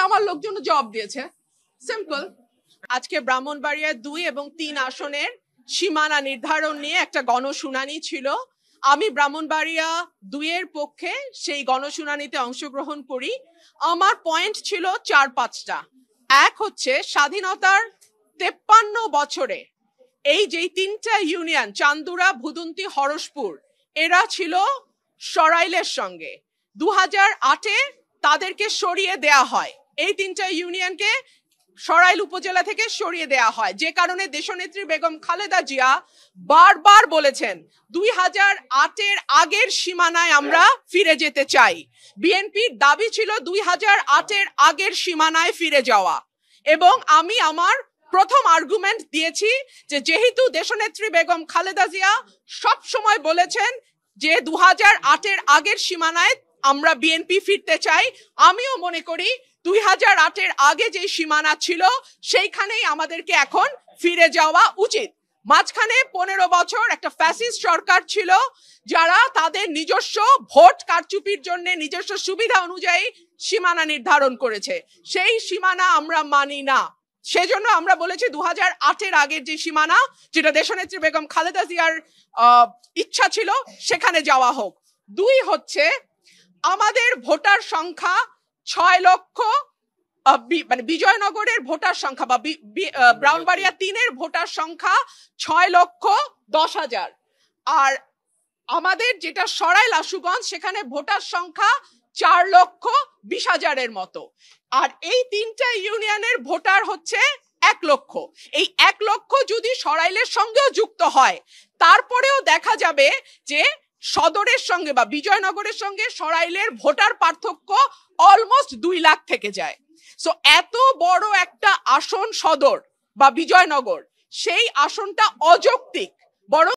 আমার লোকজন জবাব দিয়েছে, সিম্পল। আজকে ব্রাহ্মণবাড়িয়া 2 এবং 3 আসনের সীমানা নির্ধারণ নিয়ে একটা গণশুনানি ছিল। আমি ব্রাহ্মণবাড়িয়া 2 এর পক্ষে সেই গণশুনানিতে অংশগ্রহণ করি। আমার পয়েন্ট ছিল 4-5টা। এক হচ্ছে, স্বাধীনতার 53 বছরে এই যে 3টা ইউনিয়ন চান্দুরা, ভুদুন্তি, হরসপুর, এরা ছিল সরাইলের সঙ্গে। 2008-এ তাদেরকে সরিয়ে দেয়া হয়, এই 3টা ইউনিয়নকে সরাইল উপজেলা থেকে সরিয়ে দেয়া হয়, যে কারণে দেশনেত্রী বেগম খালেদা জিয়া বারবার বলেছেন 2008-এর আগের সীমানায় আমরা ফিরে যেতে চাই। বিএনপির দাবি ছিল 2008-এর আগের সীমানায় ফিরে যাওয়া। এবং আমি আমার প্রথম আর্গুমেন্ট দিয়েছি যে যেহেতু দেশনেত্রী বেগম খালেদা জিয়া সব সময় বলেছেন যে 2008-এর আগের সীমানায় আমরা বিএনপি ফিরতে চাই, আমিও মনে করি 2008-এর আগে যে সীমানা ছিল সেইখানেই আমাদেরকে এখন ফিরে যাওয়া উচিত। মাঝখানে 15 বছর একটা ফ্যাসিস্ট সরকার ছিল, যারা তাদের নিজস্ব ভোট কারচুপির জন্য নিজস্ব সুবিধা অনুযায়ী সীমানা নির্ধারণ করেছে। সেই সীমানা আমরা মানি না। সেজন্য আমরা বলেছি 2008-এর আগের যে সীমানা, যেটা দেশনেত্রী বেগম খালেদা জিয়ার ইচ্ছা ছিল, সেখানে যাওয়া হোক। 2 হচ্ছে, আমাদের ভোটার সংখ্যা 6 লক্ষ, মানে বিজয়নগরের ভোটার সংখ্যা বা ব্রাহ্মণবাড়িয়া 3-এর ভোটার সংখ্যা 6,10,000। আর আমাদের যেটা সরাইল আশুগঞ্জ, সেখানে ভোটার সংখ্যা 4,20,000-এর মতো। আর এই 3টা ইউনিয়নের ভোটার হচ্ছে 1 লক্ষ। এই 1 লক্ষ যদি সরাইলের সঙ্গেও যুক্ত হয়, তারপরেও দেখা যাবে যে সদরের সঙ্গে বা বিজয়নগরের সঙ্গে সরাইলের ভোটার পার্থক্য অলমোস্ট 2 লাখ থেকে যায়। সো এত বড় একটা আসন সদর বা বিজয়নগর, সেই আসনটা অযৌক্তিক। বরং